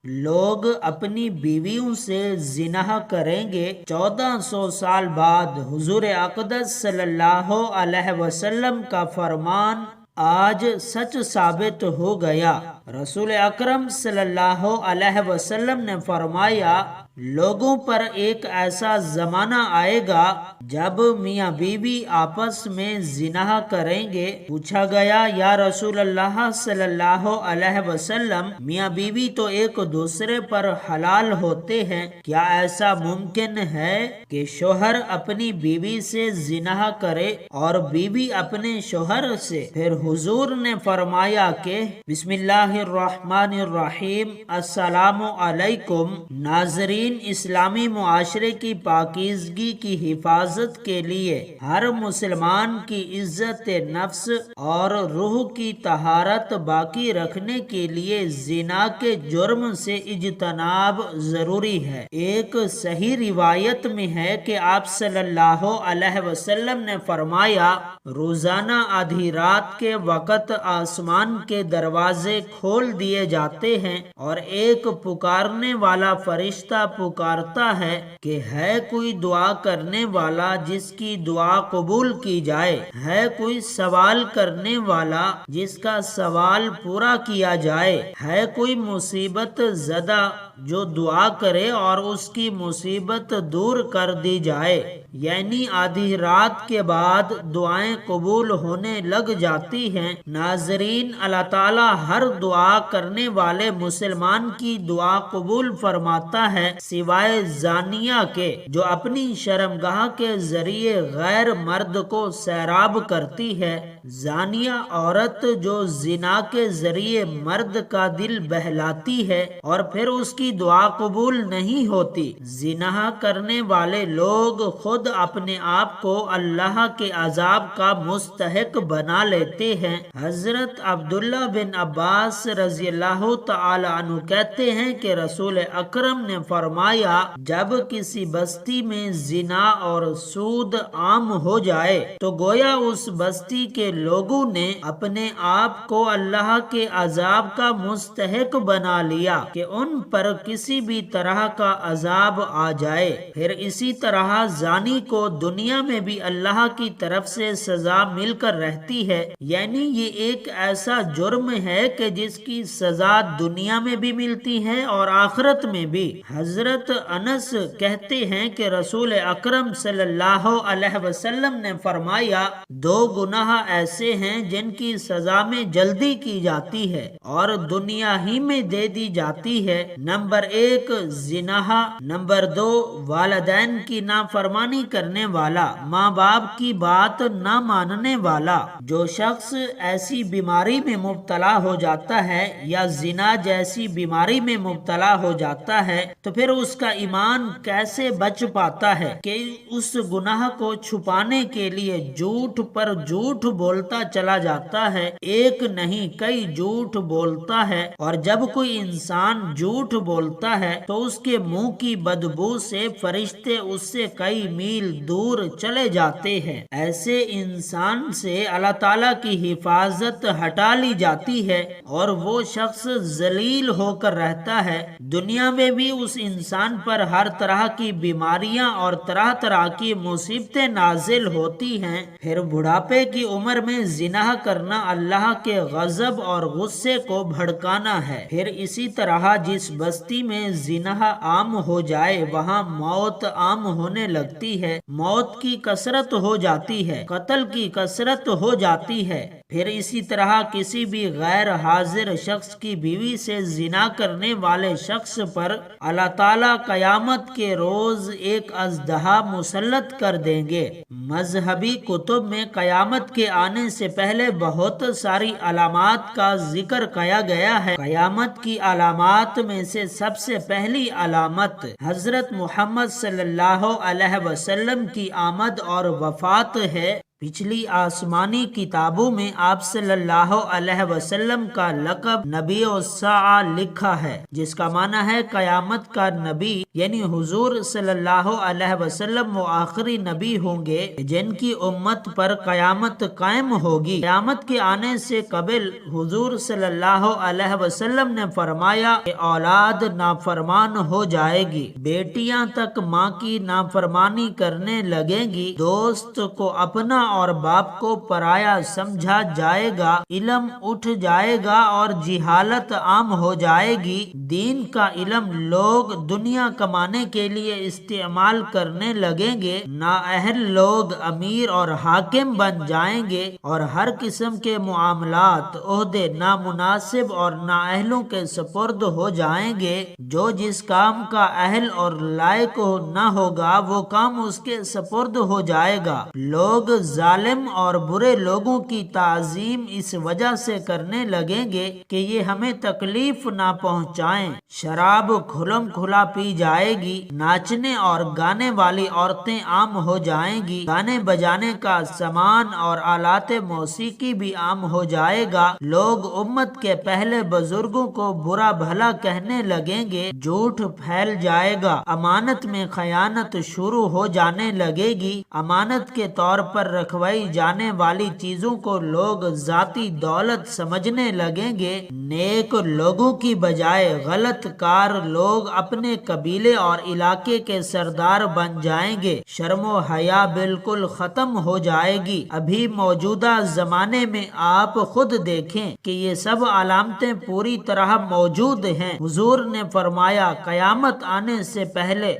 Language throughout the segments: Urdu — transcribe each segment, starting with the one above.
لوگ اپنی بیویوں سے زنا کریں گے۔ 1400 سال بعد حضور اقدس صلی اللہ علیہ وسلم کا فرمان آج سچ ثابت ہو گیا۔ رسول اکرم صلی اللہ علیہ وسلم نے فرمایا، لوگوں پر ایک ایسا زمانہ آئے گا جب میاں بیوی آپس میں زنا کریں گے۔ پوچھا گیا، یا رسول اللہ صلی اللہ علیہ وسلم، میاں بیوی تو ایک دوسرے پر حلال ہوتے ہیں، کیا ایسا ممکن ہے کہ شوہر اپنی بیوی سے زنا کرے اور بیوی اپنے شوہر سے؟ پھر حضور نے فرمایا کہ بسم اللہ الرحمن الرحیم، السلام علیکم۔ ناظرین، اسلامی معاشرے کی پاکیزگی کی حفاظت کے لیے ہر مسلمان کی عزت نفس اور روح کی طہارت باقی رکھنے کے لیے زنا کے جرم سے اجتناب ضروری ہے۔ ایک صحیح روایت میں ہے کہ آپ صلی اللہ علیہ وسلم نے فرمایا، روزانہ آدھی رات کے وقت آسمان کے دروازے کھول دیے جاتے ہیں اور ایک پکارنے والا فرشتہ پکارتا ہے کہ ہے کوئی دعا کرنے والا جس کی دعا قبول کی جائے، ہے کوئی سوال کرنے والا جس کا سوال پورا کیا جائے، ہے کوئی مصیبت زدہ جو دعا کرے اور اس کی مصیبت دور کر دی جائے۔ یعنی آدھی رات کے بعد دعائیں قبول ہونے لگ جاتی ہیں۔ ناظرین، اللہ تعالی ہر دعا کرنے والے مسلمان کی دعا قبول فرماتا ہے، سوائے زانیہ کے جو اپنی شرمگاہ کے ذریعے غیر مرد کو سیراب کرتی ہے۔ زانیہ عورت جو زنا کے ذریعے مرد کا دل بہلاتی ہے اور پھر اس کی دعا قبول نہیں ہوتی۔ زنا کرنے والے لوگ خود اپنے آپ کو اللہ کے عذاب کا مستحق بنا لیتے ہیں۔ حضرت عبداللہ بن عباس رضی اللہ تعالی عنہ کہتے ہیں کہ رسول اکرم نے فرمایا، جب کسی بستی میں زنا اور سود عام ہو جائے تو گویا اس بستی کے لوگوں نے اپنے آپ کو اللہ کے عذاب کا مستحق بنا لیا کہ ان پر کسی بھی طرح کا عذاب آ جائے۔ پھر اسی طرح زانی کو دنیا میں بھی اللہ کی طرف سے سزا مل کر رہتی ہے، یعنی یہ ایک ایسا جرم ہے کہ جس کی سزا دنیا میں بھی ملتی ہے اور آخرت میں بھی۔ حضرت انس کہتے ہیں کہ رسول اکرم صلی اللہ علیہ وسلم نے فرمایا، دو گناہ ایسے ہیں جن کی سزا میں جلدی کی جاتی ہے اور دنیا ہی میں دے دی جاتی ہے۔ نمبر 1 زنا، نمبر 2 والدین کی نافرمانی کرنے والا، ماں باپ کی بات نہ ماننے والا۔ جو شخص ایسی بیماری میں مبتلا ہو جاتا ہے یا زنا جیسی بیماری میں مبتلا ہو جاتا ہے تو پھر اس کا ایمان کیسے بچ پاتا ہے کہ اس گناہ کو چھپانے کے لیے جھوٹ پر جھوٹ بولتا چلا جاتا ہے، ایک نہیں کئی جھوٹ بولتا ہے، اور جب کوئی انسان جھوٹ بولتا ہے تو اس کے منہ کی بدبو سے فرشتے اس سے کئی میل دور چلے جاتے ہیں۔ ایسے انسان سے اللہ تعالیٰ کی حفاظت ہٹا لی جاتی ہے اور وہ شخص ذلیل ہو کر رہتا ہے۔ دنیا میں بھی اس انسان پر ہر طرح کی بیماریاں اور طرح طرح کی مصیبتیں نازل ہوتی ہیں۔ پھر بڑھاپے کی عمر میں زنا کرنا اللہ کے غضب اور غصے کو بھڑکانا ہے۔ پھر اسی طرح جس بستی میں زنا عام ہو جائے وہاں موت عام ہونے لگتی ہے، موت کی کثرت ہو جاتی ہے، قتل کی کثرت ہو جاتی ہے۔ پھر اسی طرح کسی بھی غیر حاضر شخص کی بیوی سے زنا کرنے والے شخص پر اللہ تعالیٰ قیامت کے روز ایک اژدہا مسلط کر دیں گے۔ مذہبی کتب میں قیامت کے آنے سے پہلے بہت ساری علامات کا ذکر کیا گیا ہے۔ قیامت کی علامات میں سے سب سے پہلی علامت حضرت محمد صلی اللہ علیہ وسلم کی آمد اور وفات ہے۔ پچھلی آسمانی کتابوں میں آپ صلی اللہ علیہ وسلم کا لقب نبی الساعہ لکھا ہے، جس کا معنی ہے قیامت کا نبی، یعنی حضور صلی اللہ علیہ وسلم وہ آخری نبی ہوں گے جن کی امت پر قیامت قائم ہوگی۔ قیامت کے آنے سے قبل حضور صلی اللہ علیہ وسلم نے فرمایا کہ اولاد نافرمان ہو جائے گی، بیٹیاں تک ماں کی نافرمانی کرنے لگیں گی، دوست کو اپنا اور باپ کو پرایا سمجھا جائے گا، علم اٹھ جائے گا اور جہالت عام ہو جائے گی، دین کا علم لوگ دنیا کمانے کے لیے استعمال کرنے لگیں گے، نااہل لوگ امیر اور حاکم بن جائیں گے اور ہر قسم کے معاملات، عہدے نامناسب اور نااہلوں کے سپرد ہو جائیں گے، جو جس کام کا اہل اور لائق نہ ہوگا وہ کام اس کے سپرد ہو جائے گا، لوگ ظالم اور برے لوگوں کی تعظیم اس وجہ سے کرنے لگیں گے کہ یہ ہمیں تکلیف نہ پہنچائیں، شراب کھلم کھلا پی جائے گی، ناچنے اور گانے والی عورتیں عام ہو جائیں گی، گانے بجانے کا سامان اور آلات موسیقی بھی عام ہو جائے گا، لوگ امت کے پہلے بزرگوں کو برا بھلا کہنے لگیں گے، جھوٹ پھیل جائے گا، امانت میں خیانت شروع ہو جانے لگے گی، امانت کے طور پر رکھوائی جانے والی چیزوں کو لوگ ذاتی دولت سمجھنے لگیں گے، نیک لوگوں کی بجائے غلط کار لوگ اپنے قبیلے اور علاقے کے سردار بن جائیں گے، شرم و حیا بالکل ختم ہو جائے گی۔ ابھی موجودہ زمانے میں آپ خود دیکھیں کہ یہ سب علامتیں پوری طرح موجود ہیں۔ حضور نے فرمایا قیامت آنے سے پہلے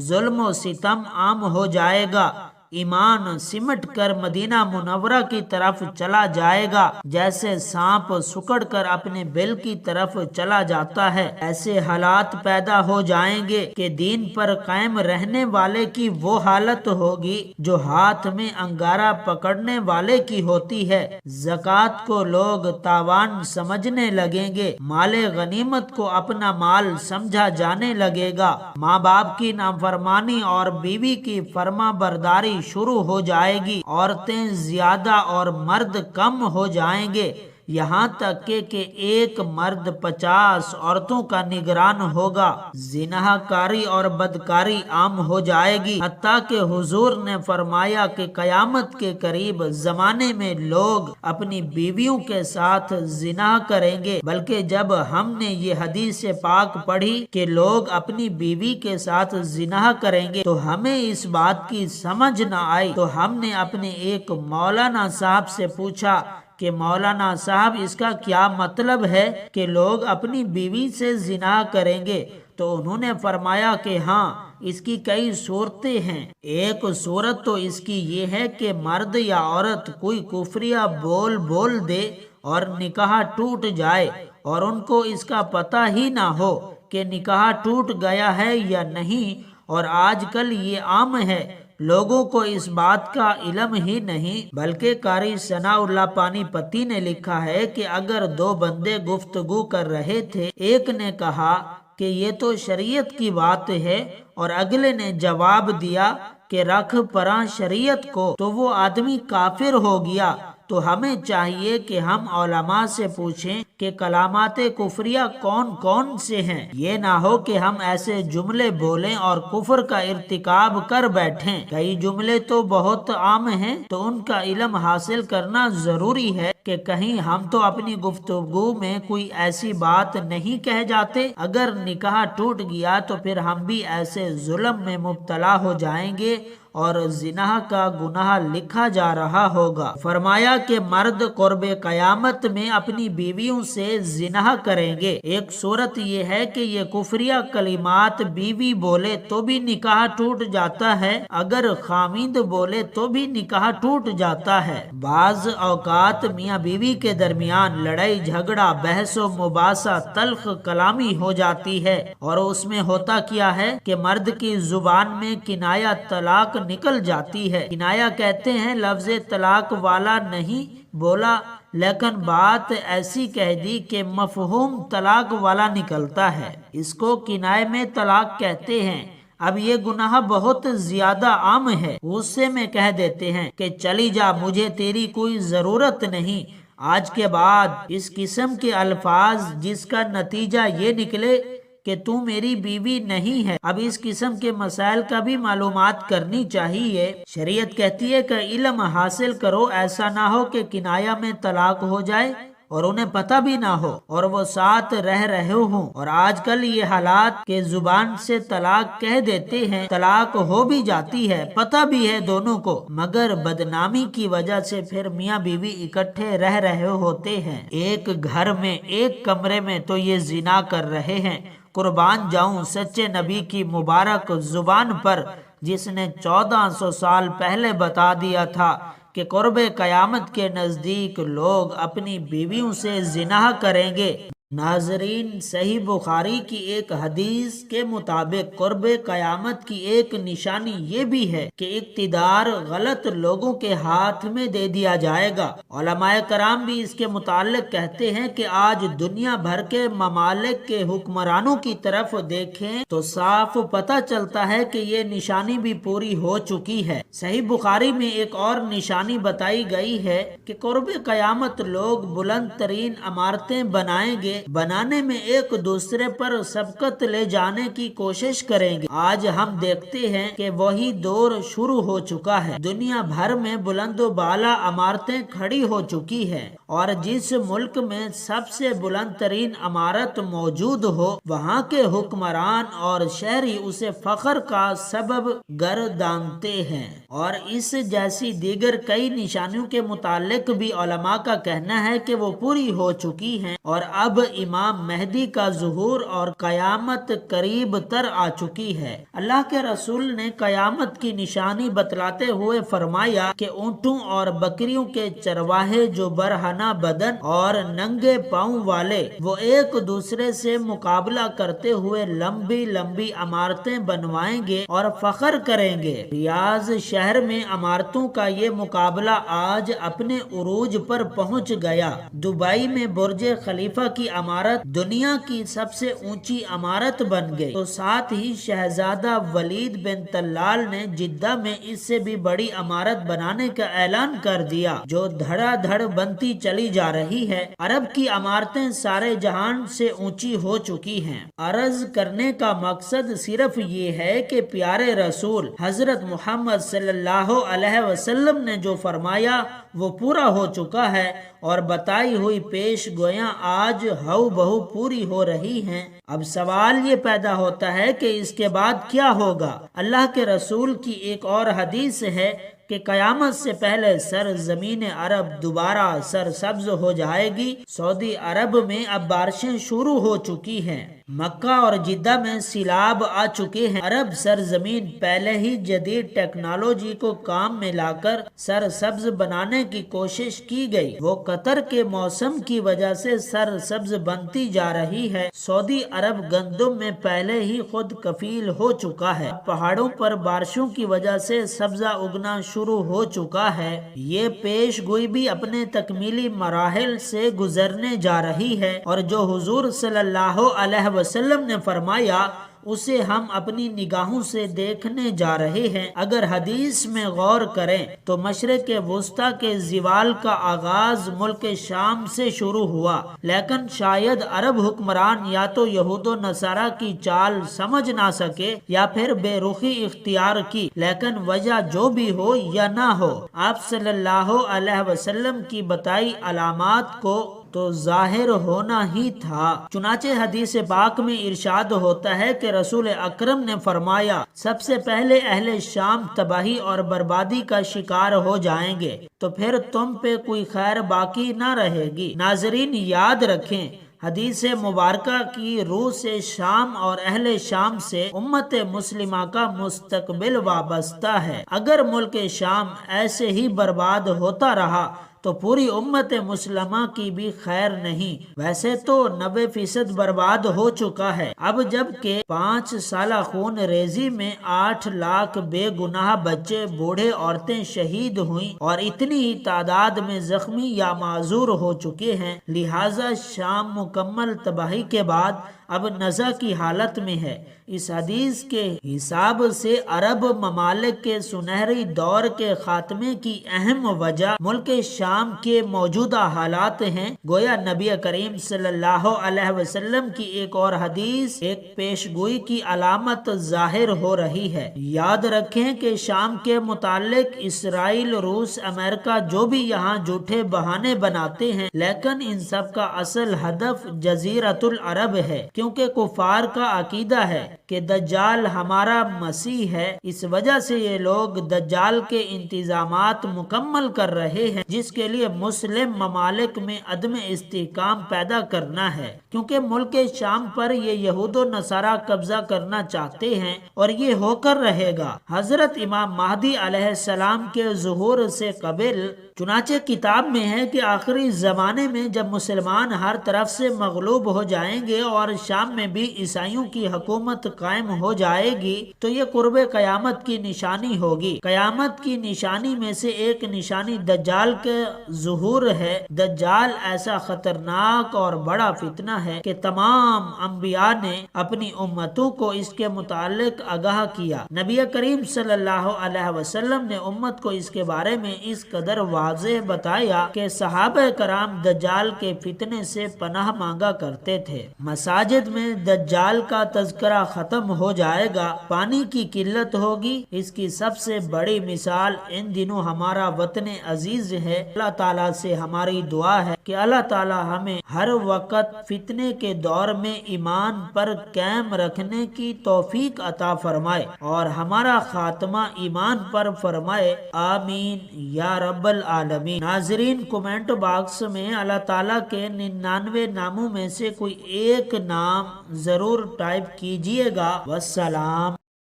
ظلم و ستم عام ہو جائے گا، ایمان سمٹ کر مدینہ منورہ کی طرف چلا جائے گا جیسے سانپ سکڑ کر اپنے بل کی طرف چلا جاتا ہے، ایسے حالات پیدا ہو جائیں گے کہ دین پر قائم رہنے والے کی وہ حالت ہوگی جو ہاتھ میں انگارہ پکڑنے والے کی ہوتی ہے، زکوٰۃ کو لوگ تاوان سمجھنے لگیں گے، مال غنیمت کو اپنا مال سمجھا جانے لگے گا، ماں باپ کی نافرمانی اور بیوی کی فرما برداری شروع ہو جائے گی، عورتیں زیادہ اور مرد کم ہو جائیں گے، یہاں تک کہ ایک مرد 50 عورتوں کا نگران ہوگا، زنا کاری اور بدکاری عام ہو جائے گی، حتیٰ کہ حضور نے فرمایا کہ قیامت کے قریب زمانے میں لوگ اپنی بیویوں کے ساتھ زنا کریں گے، بلکہ جب ہم نے یہ حدیث پاک پڑھی کہ لوگ اپنی بیوی کے ساتھ زنا کریں گے تو ہمیں اس بات کی سمجھ نہ آئی، تو ہم نے اپنے ایک مولانا صاحب سے پوچھا کہ مولانا صاحب اس کا کیا مطلب ہے کہ لوگ اپنی بیوی سے زنا کریں گے؟ تو انہوں نے فرمایا کہ ہاں، اس کی کئی صورتیں ہیں، ایک صورت تو اس کی یہ ہے کہ مرد یا عورت کوئی کفریہ بول دے اور نکاح ٹوٹ جائے اور ان کو اس کا پتہ ہی نہ ہو کہ نکاح ٹوٹ گیا ہے یا نہیں، اور آج کل یہ عام ہے، لوگوں کو اس بات کا علم ہی نہیں، بلکہ قاری ثناء اللہ پانی پتی نے لکھا ہے کہ اگر دو بندے گفتگو کر رہے تھے، ایک نے کہا کہ یہ تو شریعت کی بات ہے اور اگلے نے جواب دیا کہ رکھ پراں شریعت کو، تو وہ آدمی کافر ہو گیا۔ تو ہمیں چاہیے کہ ہم علماء سے پوچھیں کہ کلامات کفریہ کون کون سے ہیں، یہ نہ ہو کہ ہم ایسے جملے بولیں اور کفر کا ارتکاب کر بیٹھیں، کئی جملے تو بہت عام ہیں تو ان کا علم حاصل کرنا ضروری ہے کہ کہیں ہم تو اپنی گفتگو میں کوئی ایسی بات نہیں کہہ جاتے، اگر نکاح ٹوٹ گیا تو پھر ہم بھی ایسے ظلم میں مبتلا ہو جائیں گے اور زنا کا گناہ لکھا جا رہا ہوگا۔ فرمایا کہ مرد قرب قیامت میں اپنی بیویوں سے زنا کریں گے، ایک صورت یہ ہے کہ یہ کفریہ کلمات بیوی بولے تو بھی نکاح ٹوٹ جاتا ہے، اگر خاوند بولے تو بھی نکاح ٹوٹ جاتا ہے۔ بعض اوقات میاں بیوی کے درمیان لڑائی جھگڑا بحث و مباحثہ تلخ کلامی ہو جاتی ہے، اور اس میں ہوتا کیا ہے کہ مرد کی زبان میں کنایہ طلاق نکل جاتی ہے، کنایہ کہتے ہیں لفظ طلاق والا نہیں بولا لیکن بات ایسی کہہ دی کہ مفہوم طلاق والا نکلتا ہے، اس کو کنایہ میں طلاق کہتے ہیں۔ اب یہ گناہ بہت زیادہ عام ہے، غصے میں کہہ دیتے ہیں کہ چلی جا، مجھے تیری کوئی ضرورت نہیں۔ آج کے بعد اس قسم کے الفاظ جس کا نتیجہ یہ نکلے کہ تو میری بیوی نہیں ہے، اب اس قسم کے مسائل کا بھی معلومات کرنی چاہیے۔ شریعت کہتی ہے کہ علم حاصل کرو، ایسا نہ ہو کہ کنایہ میں طلاق ہو جائے اور انہیں پتہ بھی نہ ہو اور وہ ساتھ رہ رہے ہوں۔ اور آج کل یہ حالات کہ زبان سے طلاق کہہ دیتے ہیں، طلاق ہو بھی جاتی ہے، پتہ بھی ہے دونوں کو، مگر بدنامی کی وجہ سے پھر میاں بیوی اکٹھے رہ رہے ہوتے ہیں، ایک گھر میں، ایک کمرے میں، تو یہ زنا کر رہے ہیں۔ قربان جاؤں سچے نبی کی مبارک زبان پر، جس نے 1400 سال پہلے بتا دیا تھا کہ قرب قیامت کے نزدیک لوگ اپنی بیویوں سے زنا کریں گے۔ ناظرین، صحیح بخاری کی ایک حدیث کے مطابق قرب قیامت کی ایک نشانی یہ بھی ہے کہ اقتدار غلط لوگوں کے ہاتھ میں دے دیا جائے گا۔ علماء کرام بھی اس کے متعلق کہتے ہیں کہ آج دنیا بھر کے ممالک کے حکمرانوں کی طرف دیکھیں تو صاف پتہ چلتا ہے کہ یہ نشانی بھی پوری ہو چکی ہے۔ صحیح بخاری میں ایک اور نشانی بتائی گئی ہے کہ قرب قیامت لوگ بلند ترین عمارتیں بنائیں گے، بنانے میں ایک دوسرے پر سبقت لے جانے کی کوشش کریں گے۔ آج ہم دیکھتے ہیں کہ وہی دور شروع ہو چکا ہے، دنیا بھر میں بلند و بالا عمارتیں کھڑی ہو چکی ہے، اور جس ملک میں سب سے بلند ترین عمارت موجود ہو وہاں کے حکمران اور شہری اسے فخر کا سبب گردانتے ہیں۔ اور اس جیسی دیگر کئی نشانیوں کے متعلق بھی علماء کا کہنا ہے کہ وہ پوری ہو چکی ہیں، اور اب امام مہدی کا ظہور اور قیامت قریب تر آ چکی ہے۔ اللہ کے رسول نے قیامت کی نشانی بتلاتے ہوئے فرمایا کہ اونٹوں اور بکریوں کے چرواہے جو برہنہ بدن اور ننگے پاؤں والے، وہ ایک دوسرے سے مقابلہ کرتے ہوئے لمبی لمبی عمارتیں بنوائیں گے اور فخر کریں گے۔ ریاض شہر میں عمارتوں کا یہ مقابلہ آج اپنے عروج پر پہنچ گیا۔ دبئی میں برج خلیفہ کی عمارت دنیا کی سب سے اونچی عمارت بن گئی، تو ساتھ ہی شہزادہ ولید بن طلال نے جدہ میں اس سے بھی بڑی عمارت بنانے کا اعلان کر دیا، جو دھڑا دھڑ بنتی چلی جا رہی ہے۔ عرب کی عمارتیں سارے جہان سے اونچی ہو چکی ہیں۔ عرض کرنے کا مقصد صرف یہ ہے کہ پیارے رسول حضرت محمد صلی اللہ علیہ وسلم نے جو فرمایا وہ پورا ہو چکا ہے، اور بتائی ہوئی پیش گویاں آج ہو بہو پوری ہو رہی ہیں۔ اب سوال یہ پیدا ہوتا ہے کہ اس کے بعد کیا ہوگا؟ اللہ کے رسول کی ایک اور حدیث ہے کہ قیامت سے پہلے سرزمین عرب دوبارہ سرسبز ہو جائے گی۔ سعودی عرب میں اب بارشیں شروع ہو چکی ہیں، مکہ اور جدہ میں سیلاب آ چکے ہیں۔ عرب سرزمین پہلے ہی جدید ٹیکنالوجی کو کام میں لا کر سرسبز بنانے کی کوشش کی گئی، وہ قطر کے موسم کی وجہ سے سرسبز بنتی جا رہی ہے۔ سعودی عرب گندم میں پہلے ہی خود کفیل ہو چکا ہے، پہاڑوں پر بارشوں کی وجہ سے سبزہ اگنا شروع ہو چکا ہے۔ یہ پیش گوئی بھی اپنے تکمیلی مراحل سے گزرنے جا رہی ہے، اور جو حضور صلی اللہ علیہ وسلم نے فرمایا اسے ہم اپنی نگاہوں سے دیکھنے جا رہے ہیں۔ اگر حدیث میں غور کریں تو مشرق وسطیٰ کے زوال کا آغاز ملک شام سے شروع ہوا، لیکن شاید عرب حکمران یا تو یہود و نصارہ کی چال سمجھ نہ سکے یا پھر بے رخی اختیار کی، لیکن وجہ جو بھی ہو یا نہ ہو، آپ صلی اللہ علیہ وسلم کی بتائی علامات کو تو ظاہر ہونا ہی تھا۔ چنانچہ حدیث پاک میں ارشاد ہوتا ہے کہ رسول اکرم نے فرمایا، سب سے پہلے اہل شام تباہی اور بربادی کا شکار ہو جائیں گے، تو پھر تم پہ کوئی خیر باقی نہ رہے گی۔ ناظرین یاد رکھیں، حدیث مبارکہ کی روح سے شام اور اہل شام سے امت مسلمہ کا مستقبل وابستہ ہے۔ اگر ملک شام ایسے ہی برباد ہوتا رہا تو پوری امت مسلمہ کی بھی خیر نہیں۔ ویسے تو 90% برباد ہو چکا ہے، اب جب کہ 5 سالہ خون ریزی میں 8 لاکھ بے گناہ بچے، بوڑھے، عورتیں شہید ہوئیں، اور اتنی ہی تعداد میں زخمی یا معذور ہو چکے ہیں، لہٰذا شام مکمل تباہی کے بعد اب نزع کی حالت میں ہے۔ اس حدیث کے حساب سے عرب ممالک کے سنہری دور کے خاتمے کی اہم وجہ ملک شام کے موجودہ حالات ہیں۔ گویا نبی کریم صلی اللہ علیہ وسلم کی ایک اور حدیث ایک پیشگوئی کی علامت ظاہر ہو رہی ہے۔ یاد رکھیں کہ شام کے متعلق اسرائیل، روس، امریکہ جو بھی یہاں جھوٹے بہانے بناتے ہیں، لیکن ان سب کا اصل ہدف جزیرۃ العرب ہے، کیونکہ کفار کا عقیدہ ہے کہ دجال ہمارا مسیح ہے۔ اس وجہ سے یہ لوگ دجال کے انتظامات مکمل کر رہے ہیں، جس کے لیے مسلم ممالک میں عدم استحکام پیدا کرنا ہے، کیونکہ ملک شام پر یہ یہود و نصارہ قبضہ کرنا چاہتے ہیں اور یہ ہو کر رہے گا۔ حضرت امام مہدی علیہ السلام کے ظہور سے قبل چنانچہ کتاب میں ہے کہ آخری زمانے میں جب مسلمان ہر طرف سے مغلوب ہو جائیں گے اور شام میں بھی عیسائیوں کی حکومت قائم ہو جائے گی تو یہ قرب قیامت کی نشانی ہوگی۔ قیامت کی نشانی میں سے ایک نشانی دجال کے ظہور ہے۔ دجال ایسا خطرناک اور بڑا فتنہ ہے کہ تمام انبیاء نے اپنی امتوں کو اس کے متعلق آگاہ کیا۔ نبی کریم صلی اللہ علیہ وسلم نے امت کو اس کے بارے میں اس قدر واضح بتایا کہ صحابہ کرام دجال کے فتنے سے پناہ مانگا کرتے تھے۔ مساجد میں دجال کا تذکرہ ختم ہو جائے گا، پانی کی قلت ہوگی۔ اس کی سب سے بڑی مثال ان دنوں ہمارا وطن عزیز ہے۔ اللہ تعالیٰ سے ہماری دعا ہے کہ اللہ تعالیٰ ہمیں ہر وقت فتنے کے دور میں ایمان پر قائم رکھنے کی توفیق عطا فرمائے اور ہمارا خاتمہ ایمان پر فرمائے، آمین یا رب العالمین۔ ناظرین، کومنٹ باکس میں اللہ تعالیٰ کے 99 ناموں میں سے کوئی ایک نام ضرور ٹائپ کیجئے گا۔ والسلام۔